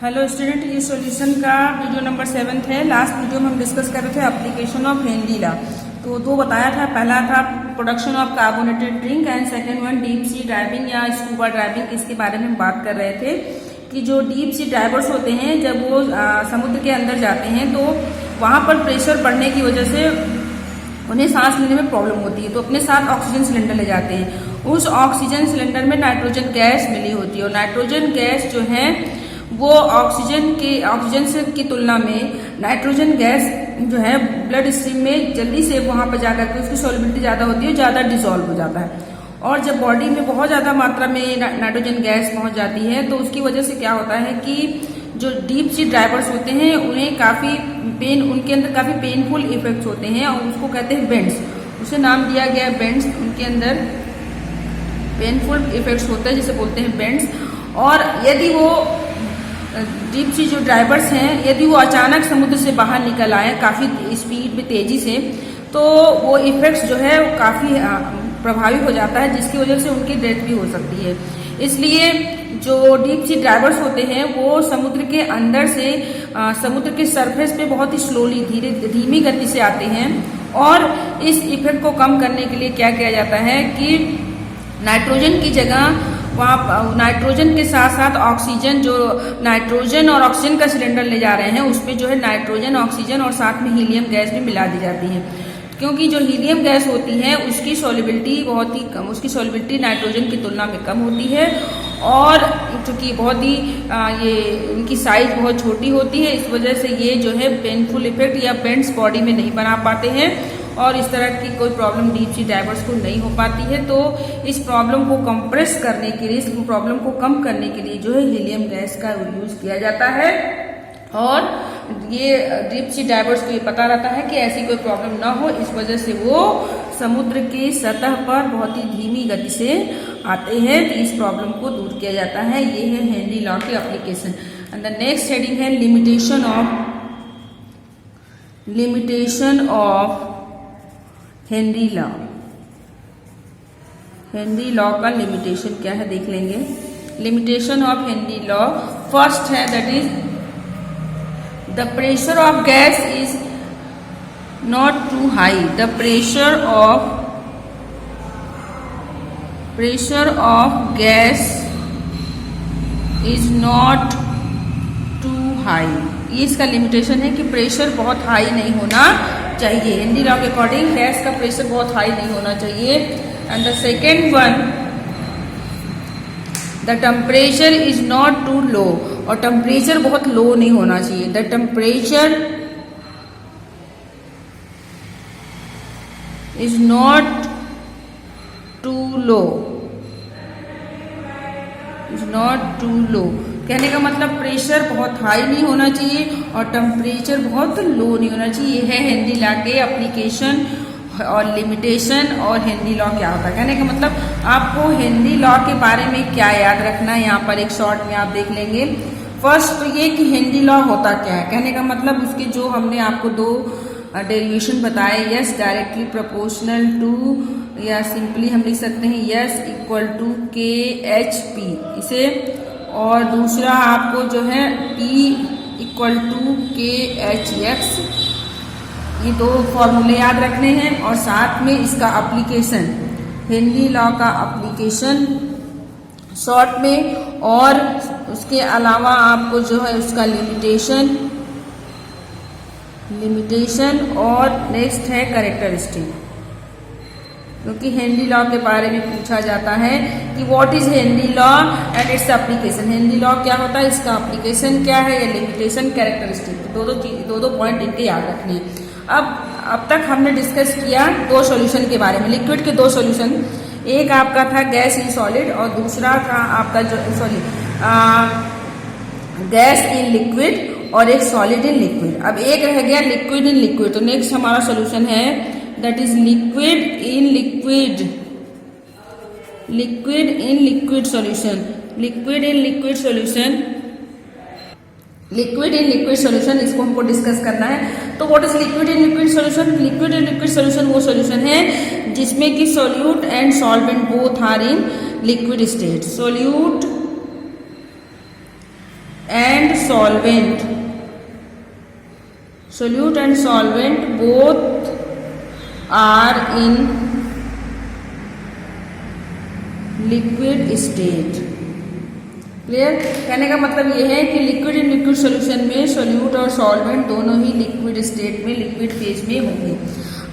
Hello student, ये solution का video number 7 है। लास्ट वीडियो में हम डिस्कस कर रहे थे एप्लीकेशन ऑफ हेनरी लॉ। तो दो बताया था, पहला था production of carbonated drink and second one deep sea driving या स्कूबा ड्राइविंग। इसके बारे में हम बात कर रहे थे कि जो डीप सी ड्राइवर्स होते हैं जब वो समुद्र के अंदर जाते हैं तो वहाँ पर प्रेशर बढ़ने की वजह से उन्हें सांस लेने में प्रॉब्लम होती है, तो अपने साथ ऑक्सीजन सिलेंडर ले जाते हैं। उस ऑक्सीजन सिलेंडर में नाइट्रोजन गैस मिली होती है और नाइट्रोजन गैस जो है वो ऑक्सीजन से की तुलना में नाइट्रोजन गैस जो है ब्लड स्ट्रीम में जल्दी से वहां पर जाकर के उसकी सॉल्युबिलिटी ज़्यादा होती है, ज़्यादा डिसॉल्व हो जाता है। और जब बॉडी में बहुत ज़्यादा मात्रा में नाइट्रोजन गैस पहुंच जाती है तो उसकी वजह से क्या होता है कि जो डीप सी ड्राइवर्स होते हैं उन्हें उनके अंदर काफ़ी पेनफुल इफेक्ट्स होते हैं और उसको कहते हैं बेंड्स। उसे नाम दिया गया है बेंड्स। उनके अंदर पेनफुल इफेक्ट्स होते हैं जिसे बोलते हैं बेंड्स। और यदि वो डीप सी जो ड्राइवर्स हैं यदि वो अचानक समुद्र से बाहर निकल आए काफ़ी स्पीड में तेज़ी से, तो वो इफेक्ट्स जो है वो काफ़ी प्रभावी हो जाता है, जिसकी वजह से उनकी डेथ भी हो सकती है। इसलिए जो डीप सी ड्राइवर्स होते हैं वो समुद्र के अंदर से समुद्र के सरफेस पे बहुत ही स्लोली धीमी गति से आते हैं। और इस इफेक्ट को कम करने के लिए क्या किया जाता है कि नाइट्रोजन की जगह वहाँ नाइट्रोजन के साथ साथ ऑक्सीजन, जो नाइट्रोजन और ऑक्सीजन का सिलेंडर ले जा रहे हैं उस पर जो है नाइट्रोजन, ऑक्सीजन और साथ में हीलियम गैस भी मिला दी जाती है। क्योंकि जो हीलियम गैस होती है उसकी सॉल्युबिलिटी बहुत ही कम, उसकी सॉल्युबिलिटी नाइट्रोजन की तुलना में कम होती है और चूँकि बहुत ही ये इनकी साइज बहुत छोटी होती है, इस वजह से ये जो है पेनफुल इफेक्ट या बेंड्स बॉडी में नहीं बना पाते हैं और इस तरह की कोई प्रॉब्लम डीप सी ड्राइवर्स को नहीं हो पाती है। तो इस प्रॉब्लम को कंप्रेस करने के लिए, इस प्रॉब्लम को कम करने के लिए जो है हीलियम गैस का यूज किया जाता है। और ये डीप सी ड्राइवर्स को ये पता रहता है कि ऐसी कोई प्रॉब्लम ना हो, इस वजह से वो समुद्र की सतह पर बहुत ही धीमी गति से आते हैं, तो इस प्रॉब्लम को दूर किया जाता है। ये है हेनरी लॉ की application. And the next heading है limitation of Henry law. Henry law का लिमिटेशन क्या है देख लेंगे। Limitation of Henry law first है that is the pressure of gas is not too high. The pressure of gas is not too high. ये इसका limitation है कि प्रेशर बहुत हाई नहीं होना चाहिए। हेनरी लॉ के अकॉर्डिंग गैस का प्रेशर बहुत हाई नहीं होना चाहिए। And the second one, the temperature is not too low. और टेम्परेचर बहुत लो नहीं होना चाहिए। The temperature is not too low, is not too low. कहने का मतलब प्रेशर बहुत हाई नहीं होना चाहिए और टेम्परेचर बहुत लो नहीं होना चाहिए। ये है हेनरी लॉ के एप्लीकेशन और लिमिटेशन। और हेनरी लॉ क्या होता है, कहने का मतलब आपको हेनरी लॉ के बारे में क्या याद रखना है, यहाँ पर एक शॉर्ट में आप देख लेंगे। फर्स्ट तो ये कि हेनरी लॉ होता क्या है, कहने का मतलब उसके जो हमने आपको दो डेरिवेशन बताए, यस डायरेक्टली प्रोपोर्शनल टू, या सिंपली हम लिख सकते हैं यस इक्वल टू के एच पी इसे, और दूसरा आपको जो है P इक्वल टू के एच एक्स। ये दो फॉर्मूले याद रखने हैं और साथ में इसका एप्लीकेशन, हेनरी लॉ का एप्लीकेशन शॉर्ट में, और उसके अलावा आपको जो है उसका लिमिटेशन और नेक्स्ट है कैरेक्टरिस्टिक। क्योंकि हेनरी लॉ के बारे में पूछा जाता है कि what is Henry law and its application. Henry law क्या होता है, इसका एप्लीकेशन क्या है, या लिमिटेशन, कैरेक्टरिस्टिक। दो पॉइंट इनके याद रखने हैं। अब तक हमने डिस्कस किया दो सॉल्यूशन के बारे में, लिक्विड के दो सॉल्यूशन। एक आपका था गैस इन सॉलिड और दूसरा था आपका गैस इन लिक्विड और एक सॉलिड इन लिक्विड। अब एक रह गया लिक्विड इन लिक्विड। तो नेक्स्ट हमारा सॉल्यूशन है that is liquid in liquid solution। इसको हमको डिस्कस करना है। तो what is liquid in liquid solution. Liquid in liquid solution वो सॉल्यूशन है जिसमें कि solute and solvent both are in liquid state. Solute and solvent, solute and solvent both are in liquid state। Clear? कहने का मतलब ये है कि लिक्विड इन लिक्विड सोल्यूशन में सोल्यूट और सॉल्वेंट दोनों ही लिक्विड स्टेट में, लिक्विड फेज में होंगे।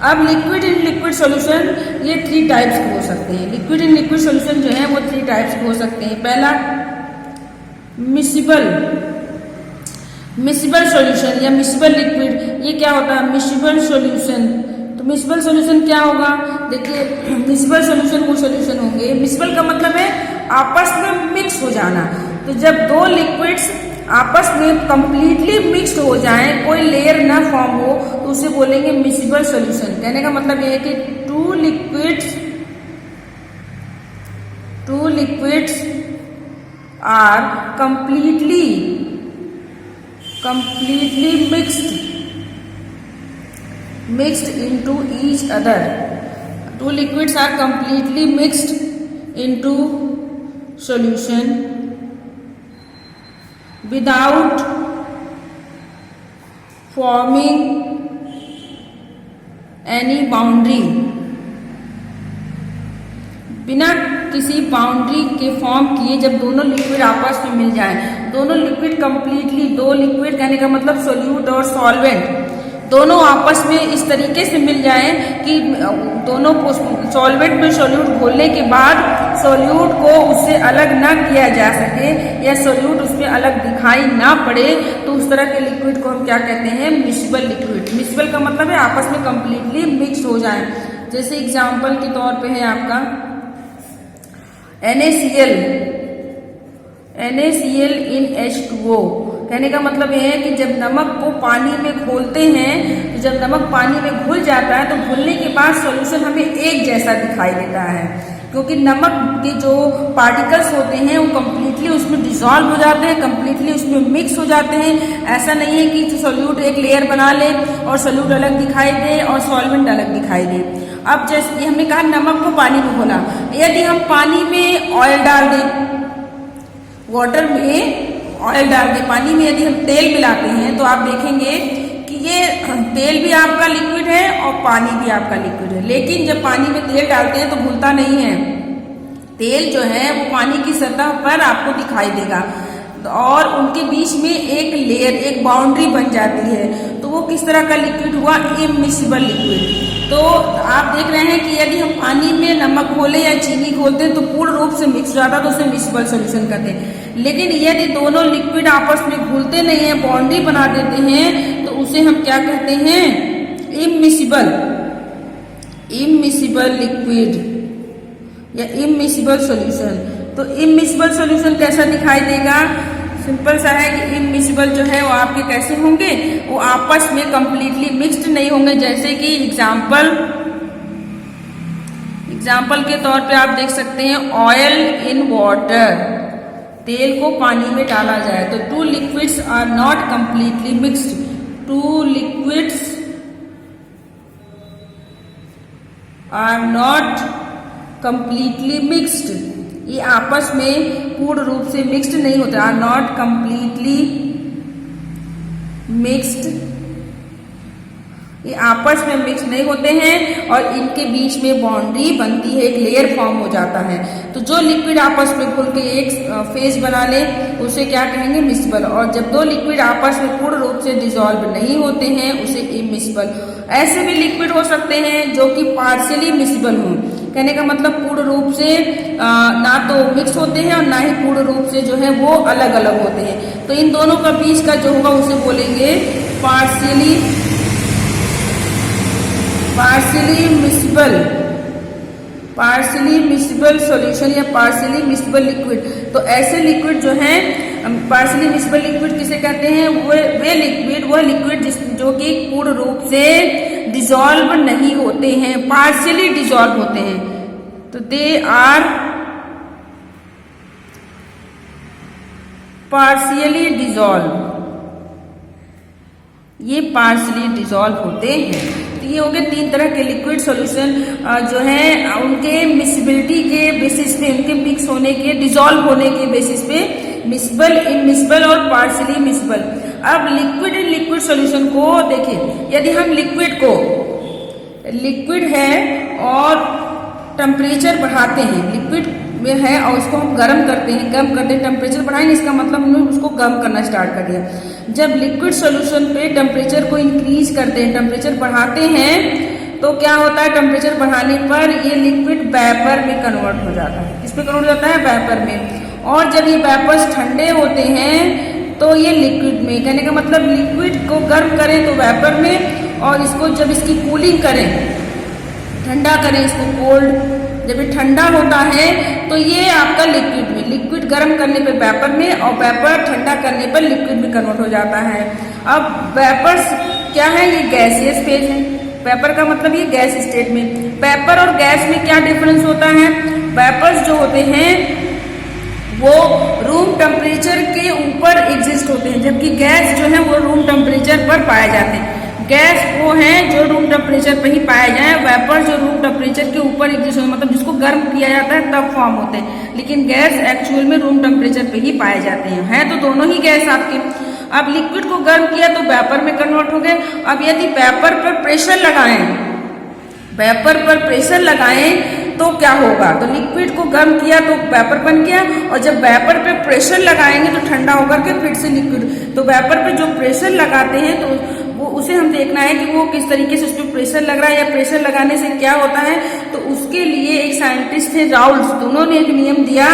अब लिक्विड इन लिक्विड सोल्यूशन ये 3 टाइप्स के हो सकते हैं। लिक्विड इन लिक्विड सोल्यूशन जो है वो 3 टाइप्स के हो सकते हैं। पहला मिसिबल, मिसिबल सोल्यूशन या मिसिबल लिक्विड। ये क्या होता है? Miscible solution. तो मिसिबल सोल्यूशन क्या होगा? देखिए, मिसिबल सोल्यूशन वो सोल्यूशन होंगे, मिसिबल का मतलब है आपस में मिक्स हो जाना। तो जब 2 लिक्विड्स आपस में कंप्लीटली मिक्स्ड हो जाएं, कोई लेयर ना फॉर्म हो, तो उसे बोलेंगे मिसिबल सॉल्यूशन। कहने का मतलब यह है कि two liquids are completely mixed into each other. 2 liquids are completely mixed into solution without forming any boundary, बिना किसी बाउंड्री के फॉर्म किए जब दोनों लिक्विड आपस में मिल जाएं, दोनों लिक्विड कंप्लीटली, 2 लिक्विड कहने का मतलब सोल्यूट और सॉल्वेंट दोनों आपस में इस तरीके से मिल जाएं कि दोनों को सॉल्वेंट में सोल्यूट घोलने के बाद सोल्यूट को उससे अलग ना किया जा सके या सोल्यूट उसमें अलग दिखाई ना पड़े, तो उस तरह के लिक्विड को हम क्या कहते हैं? Miscible liquid. मिसिबल का मतलब है आपस में कंप्लीटली मिक्स हो जाएं। जैसे एग्जाम्पल के तौर पे है आपका NaCl in H2O। कहने का मतलब यह है कि जब नमक को पानी में घोलते हैं, तो जब नमक पानी में घुल जाता है तो घुलने के बाद सॉल्यूशन हमें एक जैसा दिखाई देता है, क्योंकि नमक के जो पार्टिकल्स होते हैं वो कंप्लीटली उसमें डिसॉल्व हो जाते हैं, कंप्लीटली उसमें मिक्स हो जाते हैं। ऐसा नहीं है कि सोल्यूट एक लेयर बना ले और सोल्यूट अलग दिखाई दे और सॉल्वेंट अलग दिखाई दे। अब जैसे हमने कहा नमक को पानी में घोला, यदि हम पानी में ऑयल डाल दें, वाटर में ऑयल डाल दें, पानी में यदि हम तेल मिलाते हैं, तो आप देखेंगे कि ये तेल भी आपका लिक्विड है और पानी भी आपका लिक्विड है। लेकिन जब पानी में तेल डालते हैं तो घुलता नहीं है, तेल जो है वो पानी की सतह पर आपको दिखाई देगा और उनके बीच में एक लेयर, एक बाउंड्री बन जाती है। तो वो किस तरह का लिक्विड हुआ? Immiscible liquid. तो आप देख रहे हैं कि यदि हम पानी में नमक घोले या चीनी घोलते हैं तो पूर्ण रूप से मिक्स हो जाता है, तो उसे मिसिबल सॉल्यूशन कहते हैं। लेकिन यदि दोनों लिक्विड आपस में घुलते नहीं है, बाउंड्री बना देते हैं, तो उसे हम क्या कहते हैं? इमिसिबल लिक्विड या इमिसिबल सॉल्यूशन। तो इमिसिबल सॉल्यूशन कैसा दिखाई देगा? सिंपल सा है कि इमिसिबल जो है वो आपके कैसे होंगे? वो आपस में कंप्लीटली मिक्स्ड नहीं होंगे। जैसे कि एग्जाम्पल के तौर पे आप देख सकते हैं ऑयल इन वाटर, तेल को पानी में डाला जाए तो 2 liquids are not completely mixed, 2 liquids are not completely mixed, ये आपस में पूर्ण रूप से मिक्स्ड नहीं होते, आर नॉट कंप्लीटली मिक्स्ड, ये आपस में मिक्स नहीं होते हैं और इनके बीच में बाउंड्री बनती है, एक लेयर फॉर्म हो जाता है। तो जो लिक्विड आपस में घुल के एक फेज बना ले उसे क्या कहेंगे? मिसिबल। और जब 2 लिक्विड आपस में पूर्ण रूप से डिसॉल्व नहीं होते हैं उसे इमिसिबल। ऐसे भी लिक्विड हो सकते हैं जो कि पार्शियली मिसिबल हों। कहने का मतलब पूर्ण रूप से ना तो मिक्स होते हैं और ना ही पूर्ण रूप से जो है वो अलग अलग होते हैं। तो इन दोनों का बीच का जो होगा उसे बोलेंगे पार्शियली मिसिबल सॉल्यूशन या पार्शियली मिसिबल लिक्विड। तो ऐसे लिक्विड जो हैं पार्शियली मिसिबल लिक्विड किसे कहते हैं? वह लिक्विड जो कि पूर्ण रूप से डिसॉल्व नहीं होते हैं, पार्शियली डिसॉल्व होते हैं। तो दे आर पार्शियली डिसॉल्व, ये पार्शियली डिसॉल्व होते हैं। तो ये हो गए 3 तरह के लिक्विड सॉल्यूशन जो है उनके मिसिबिलिटी के बेसिस पे, उनके मिक्स होने के, डिसॉल्व होने के बेसिस पे मिसिबल, इमिसिबल और पार्शियली मिसिबल। अब लिक्विड इन लिक्विड सॉल्यूशन को देखिए, यदि हम लिक्विड है और टेम्परेचर बढ़ाते हैं, लिक्विड में है और उसको हम गर्म करते हैं, गर्म करते हैं टेम्परेचर बढ़ाएंगे, इसका मतलब हमने उसको गर्म करना स्टार्ट कर दिया। जब लिक्विड सॉल्यूशन पे टेम्परेचर को इंक्रीज करते हैं, टेम्परेचर बढ़ाते हैं, तो क्या होता है, टेम्परेचर बढ़ाने पर ये लिक्विड वेपर में कन्वर्ट हो जाता है। किस में कन्वर्ट हो जाता है? वेपर में। और जब ये वेपर्स ठंडे होते हैं तो ये लिक्विड में, कहने का मतलब लिक्विड को गर्म करें तो वेपर में, और इसको जब इसकी कूलिंग करें, ठंडा करें इसको, कोल्ड, जब ये ठंडा होता है तो ये आपका लिक्विड में, लिक्विड गर्म करने पे वेपर में और वेपर ठंडा करने पर लिक्विड में कन्वर्ट हो जाता है। अब वेपर्स क्या है? ये गैसियस फेज है। वेपर का मतलब ये गैस स्टेट में। वेपर और गैस में क्या डिफरेंस होता है? वेपर्स जो होते हैं वो रूम टेम्परेचर के ऊपर एग्जिस्ट होते हैं, जबकि गैस जो है वो रूम टेम्परेचर पर पाए जाते हैं। गैस वो है जो रूम टेम्परेचर पर ही पाए जाए, वेपर जो रूम टेम्परेचर के ऊपर एग्जिस्ट होते हैं, मतलब जिसको गर्म किया जाता है तब फॉर्म होते हैं, लेकिन गैस एक्चुअल में रूम टेम्परेचर पे ही पाए जाते हैं। है तो दोनों ही गैस आपके। अब लिक्विड को गर्म किया तो वेपर में कन्वर्ट हो गए। अब यदि वेपर पर प्रेशर लगाएं, वेपर पर प्रेशर लगाएं तो क्या होगा? तो लिक्विड को गर्म किया तो वेपर बन गया, और जब वेपर पे प्रेशर लगाएंगे तो ठंडा होकर के फिर से लिक्विड। तो वेपर पे जो प्रेशर लगाते हैं तो वो उसे हम देखना है कि वो किस तरीके से उस पर प्रेशर लग रहा है, या प्रेशर लगाने से क्या होता है। तो उसके लिए एक साइंटिस्ट थे राउल्स, तो उन्होंने एक नियम दिया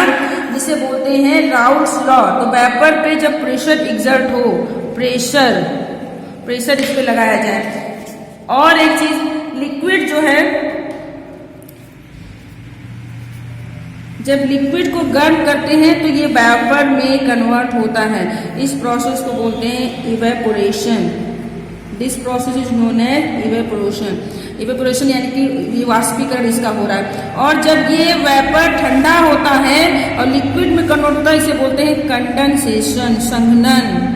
जिसे बोलते हैं राउल्स लॉ। तो वेपर पे जब प्रेशर एग्जर्ट हो, प्रेशर इस पे लगाया जाए। और एक चीज, लिक्विड जो है, जब लिक्विड को गर्म करते हैं तो ये वेपर में कन्वर्ट होता है। इस प्रोसेस को बोलते हैं evaporation. This process is known as evaporation. Evaporation यानी कि वाष्पीकरण इसका हो रहा है। और जब ये वेपर ठंडा होता है और लिक्विड में कन्वर्ट होता है, इसे बोलते हैं कंडेंसेशन, संघनन।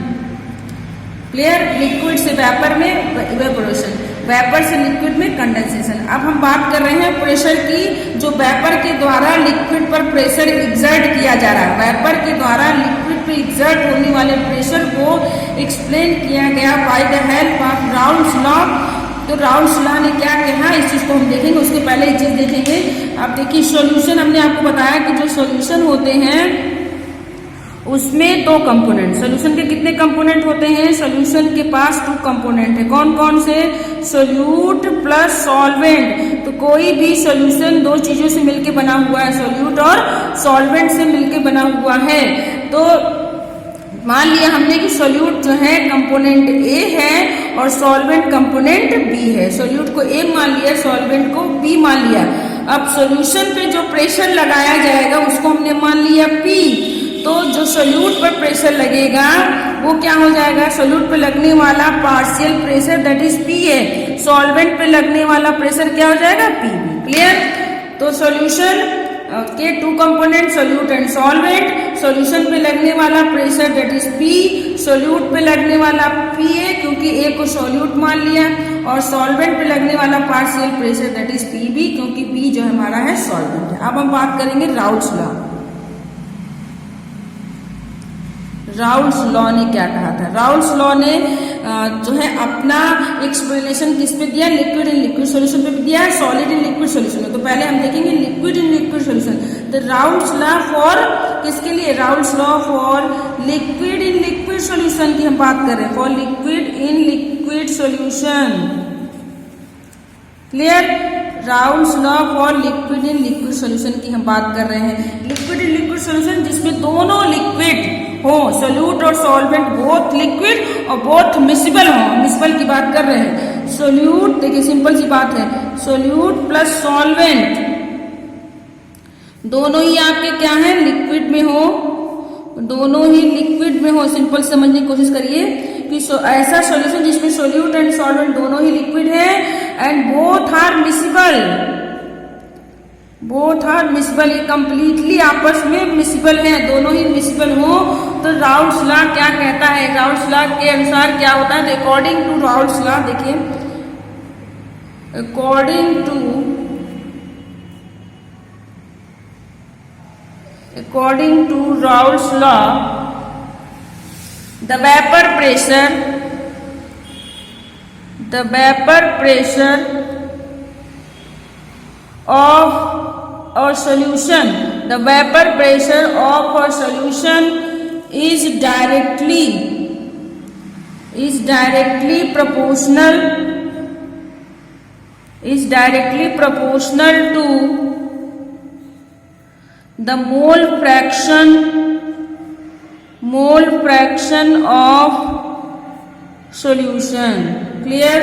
क्लियर? लिक्विड से वेपर में इवेपोरेशन, वेपर से लिक्विड में कंडेंसेशन। अब हम बात कर रहे हैं प्रेशर की, जो वेपर के द्वारा लिक्विड पर प्रेशर एग्जर्ट किया जा रहा है। वेपर के द्वारा लिक्विड पे एग्जर्ट होने वाले प्रेशर को एक्सप्लेन किया गया by the help of Raoul's law. तो राउल्स लॉ ने क्या कहा, इस चीज को हम देखेंगे। उसके पहले एक चीज देखेंगे। अब देखिए, सॉल्यूशन, हमने आपको बताया कि जो सॉल्यूशन होते हैं उसमें दो कंपोनेंट। सॉल्यूशन के कितने कंपोनेंट होते हैं? सॉल्यूशन के पास 2 कंपोनेंट है। कौन कौन से? Solute plus solvent. तो कोई भी सॉल्यूशन 2 चीजों से मिलके बना हुआ है, सोल्यूट और सॉल्वेंट से मिलके बना हुआ है। तो मान लिया हमने कि सोल्यूट जो है कंपोनेंट ए है और सॉल्वेंट कंपोनेंट बी है। सोल्यूट को ए मान लिया, सॉल्वेंट को बी मान लिया। अब सॉल्यूशन पे जो प्रेशर लगाया जाएगा उसको हमने मान लिया पी। तो जो सोल्यूट पर प्रेशर लगेगा वो क्या हो जाएगा? सोल्यूट पे लगने वाला partial pressure that is P है। सॉल्वेंट पे लगने वाला प्रेशर क्या हो जाएगा? P B. क्लियर? तो सॉल्यूशन के 2 component, solute and solvent. Solution पे लगने वाला pressure that is P, solute पे लगने वाला पी है क्योंकि ए को सोल्यूट मान लिया, और सॉल्वेंट पे लगने वाला partial pressure that is P B, क्योंकि पी जो हमारा है सॉल्वेंट है। अब हम बात करेंगे राउल्स लॉ। राउल्स लॉ ने क्या कहा था? राउल्स लॉ ने जो है अपना एक्सप्लेनेशन किस पे दिया? लिक्विड इन लिक्विड सॉल्यूशन पे भी दिया, सॉलिड इन लिक्विड सॉल्यूशन में। तो पहले हम देखेंगे लिक्विड इन लिक्विड सॉल्यूशन। तो राउल्स लॉ फॉर किसके लिए? Raoult's law for liquid in liquid solution की हम बात कर रहे हैं, for liquid in liquid solution. Clear? Raoult's law for liquid in liquid solution की हम बात कर रहे हैं। लिक्विड इन लिक्विड सॉल्यूशन जिसमें दोनों लिक्विड हो, सोल्यूट और सॉल्वेंट बोथ लिक्विड और बोथ मिसिबल हो। मिसिबल की बात कर रहे हैं। सोल्यूट, देखिए सिंपल सी बात है, सोल्यूट प्लस सॉल्वेंट दोनों ही आपके क्या है? लिक्विड में हो, दोनों ही लिक्विड में हो। सिंपल समझने की कोशिश करिए कि ऐसा सॉल्यूशन जिसमें सोल्यूट एंड सॉल्वेंट दोनों ही लिक्विड है and both are miscible, both are miscible, ये कंप्लीटली आपस में मिसिबल है, दोनों ही मिसिबल हो। तो राउल्स लॉ क्या कहता है? राउल्स लॉ के अनुसार क्या होता है? अकॉर्डिंग टू राउल्स लॉ, देखिए according to Raoult's law the vapor pressure of a solution, the vapor pressure of a solution is directly proportional to the mole fraction of solution. Clear?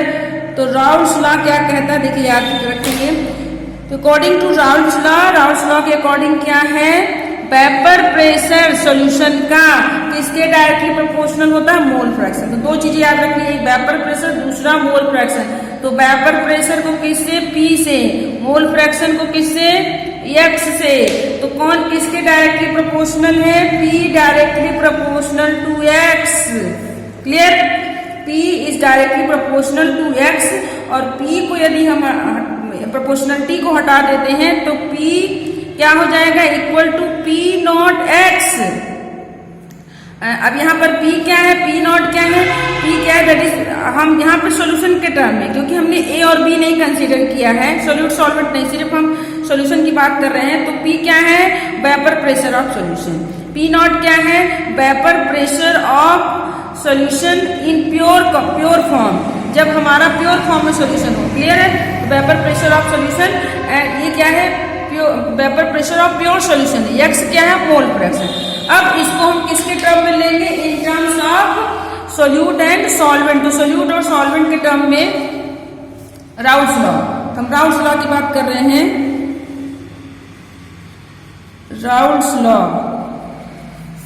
तो Raoult's law क्या कहता है, देखिए याद रखेंगे। तो according to Raoult's law के according क्या है, वेपर प्रेशर सॉल्यूशन का किसके डायरेक्टली प्रोपोर्शनल होता है, मोल फ्रैक्शन। तो दो चीजें याद रखनी है, वेपर प्रेशर, दूसरा मोल फ्रैक्शन। तो वेपर प्रेशर को किससे, पी से, मोल फ्रैक्शन को किससे, एक्स से। तो कौन किसके डायरेक्टली प्रोपोर्शनल है, P directly proportional to X. Clear? P is directly proportional to x और P को यदि हम प्रोपोर्शनलिटी को हटा देते हैं तो P क्या हो जाएगा, equal to P naught x। अब यहाँ पर P क्या है, P नॉट क्या है, P क्या है, दैट इज हम यहाँ पर सॉल्यूशन के टर्म में, क्योंकि हमने A और B नहीं कंसीडर किया है, सोल्यूट सॉल्वेंट नहीं, सिर्फ हम सॉल्यूशन की बात कर रहे हैं। तो P क्या है, vapour pressure of solution. P not क्या है, vapour pressure of solution in pure form, जब हमारा प्योर फॉर्म में सॉल्यूशन हो। क्लियर है? वेपर प्रेशर ऑफ सॉल्यूशन, ये क्या है, vapour pressure of pure solution. X क्या है, मोल फ्रैक्शन। अब इसको हम किसके टर्म में लेंगे, in terms of solute and solvent. तो सोल्यूट और सॉल्वेंट के टर्म में राउल्स लॉ, हम राउल्स लॉ की बात कर रहे हैं। राउल्स लॉ,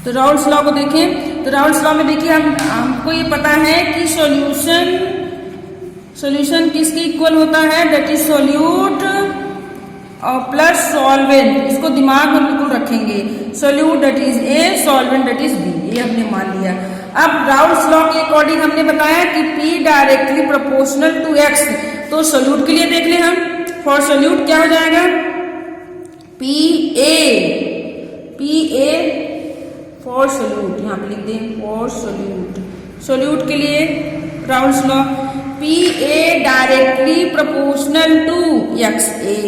तो राउल्स लॉ को देखें, तो राउल्स लॉ में देखिए हमको ये पता है कि सॉल्यूशन किसके इक्वल होता है, दैट इज सोल्यूट और प्लस सॉल्वेंट। इसको दिमाग में बिल्कुल रखेंगे, solute that is A, solvent that is B, ये हमने मान लिया। अब राउल्स लॉ के अकॉर्डिंग हमने बताया कि P directly proportional to x। तो सोल्यूट के लिए देख ले हम, फॉर सोल्यूट क्या हो जाएगा, PA फॉर सोल्यूट, यहाँ पे लिख दें फॉर सोल्यूट के लिए Raoult's law, PA directly proportional to XA।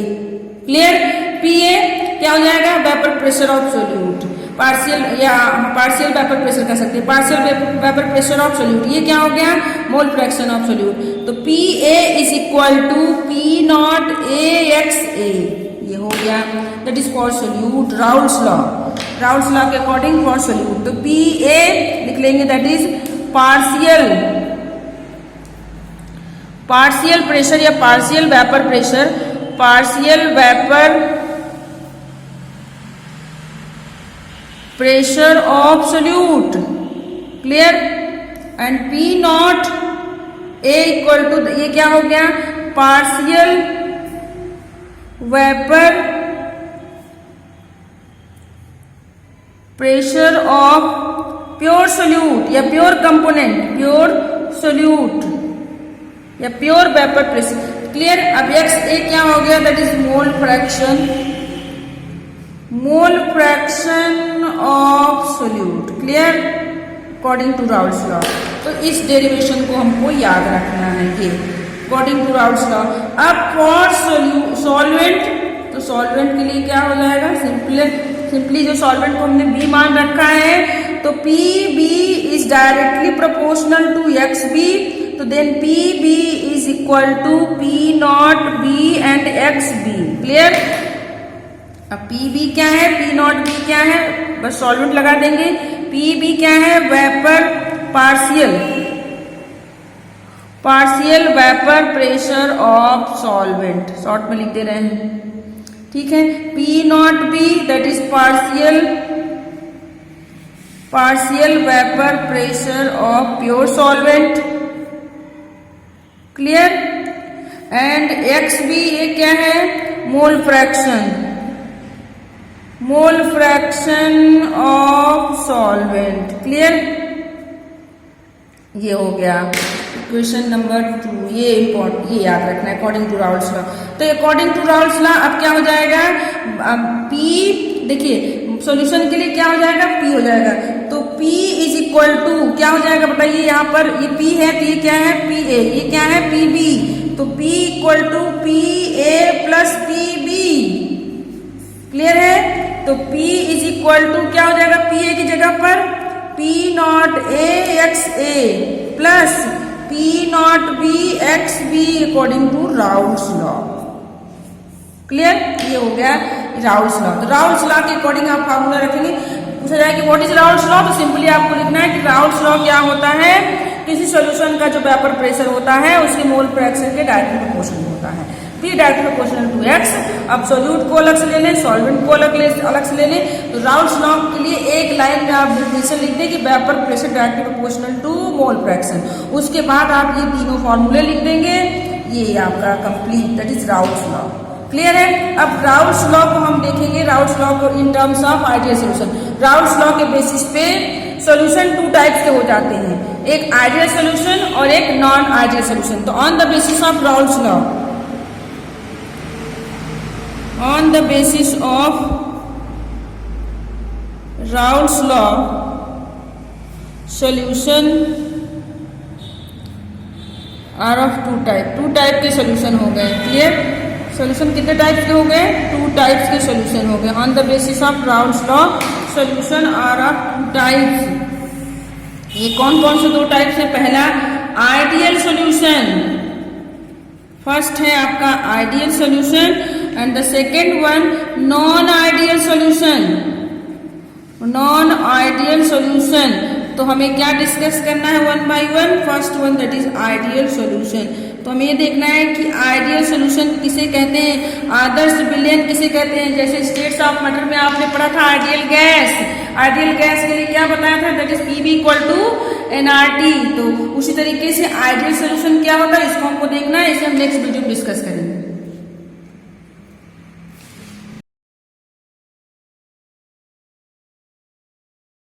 Clear? PA क्या हो जाएगा, vapour pressure of solute, partial vapour pressure कह सकते हैं, partial vapour pressure of solute. ये क्या हो गया, मोल फ्रैक्शन ऑफ सोल्यूट। तो PA is equal to P naught AXA, ये हो गया, that is for solute. Raoult's law के अकॉर्डिंग फॉर सोल्यूट, तो PA लिख लेंगे, दैट इज पार्शियल प्रेशर या partial vapour pressure of solute. Clear? And P naught A equal to, ये क्या हो गया, partial vapour pressure of pure solute या प्योर कंपोनेंट, प्योर सोल्यूट या प्योर वेपर प्रेशर। क्लियर? अब XA क्या हो गया, that is mole fraction of solute. Clear? According to Raoult's law. तो इस डेरिवेशन को हमको याद रखना है, ये अकॉर्डिंग टू राउल्स लॉ। अब फॉर सॉल्वेंट, तो सॉल्वेंट के लिए क्या हो जाएगा, सिंपली जो सॉल्वेंट को हमने B मान रखा है, तो PB is directly proportional to XB। तो then PB is equal to P naught B and XB। Clear? अब PB क्या है, P नॉट B क्या है, बस सॉल्वेंट लगा देंगे। PB क्या है, vapour partial vapour pressure of solvent, short में लिख दे रहे हैं। ठीक है? P naught B that is partial vapour pressure of pure solvent. Clear? And XB ये क्या है, मोल फ्रैक्शन ऑफ सॉल्वेंट। क्लियर? ये हो गया क्वेश्चन नंबर 2। ये याद रखना है अकॉर्डिंग टू राउल्स लॉ। तो अकॉर्डिंग टू राउल्स लॉ अब क्या हो जाएगा, पी, देखिए सॉल्यूशन के लिए क्या हो जाएगा, पी हो जाएगा। तो P इज इक्वल टू क्या हो जाएगा बताइए, यहाँ पर ये P है तो ये क्या है पी ए, ये क्या है पी बी। तो P equal to P A plus P B. Clear है? तो P इज इक्वल टू क्या हो जाएगा, पी ए की जगह पर P naught A X A प्लस P naught B X B according to Raoult's law. Clear? ये हो गया राउल्स लॉ। तो राउल्स लॉ के अकॉर्डिंग आप फॉर्मूला रखेंगे। पूछा जाए कि व्हाट इज राउल्स लॉ, तो सिंपली आपको लिखना है कि राउल्स लॉ क्या होता है, किसी सॉल्यूशन का जो वेपर प्रेशर होता है उसके मोल फ्रैक्शन के डायरेक्टली प्रोपोर्शनल होता है। P directly proportional to x। अब सोल्यूट को अलग से ले लें, सॉल्वेंट को अलग से ले लें। तो राउल्स लॉ के लिए एक लाइन में आप डेफिनेशन लिख दें कि vapour pressure directly proportional to mole fraction. उसके बाद आप ये तीनों फॉर्मूले लिख देंगे, ये आपका complete, that is Raoult's law. Clear है? अब राउल्स लॉ को हम देखेंगे, राउल्स लॉ को in terms of ideal solution. Raoul's law के बेसिस पे सॉल्यूशन टू टाइप्स के हो जाते हैं, एक आइडियल सॉल्यूशन और एक नॉन आइडियल सॉल्यूशन। तो on the basis of Raoult's law, on the basis of Raoult's law, solution are of two type। Two type के सॉल्यूशन हो गए। क्लियर? सॉल्यूशन कितने टाइप्स के हो गए, टू टाइप्स के सॉल्यूशन हो गए। On the basis of Raoult's law solution are of two types. ये कौन कौन से दो टाइप्स है? पहला आइडियल सॉल्यूशन, फर्स्ट है आपका ideal solution and the second one non ideal solution. Non ideal solution तो हमें क्या डिस्कस करना है one by one. First one that is ideal solution. तो हमें ये देखना है कि आइडियल सॉल्यूशन किसे कहते हैं, आदर्श विलयन किसे कहते हैं। जैसे स्टेट्स ऑफ मैटर में आपने पढ़ा था आइडियल गैस, आइडियल गैस के लिए क्या बताया था, that is Pb equal to nRT। तो उसी तरीके से आइडियल सॉल्यूशन क्या होता है, इसको हमको देखना है, इसे हम नेक्स्ट वीडियो में डिस्कस करेंगे।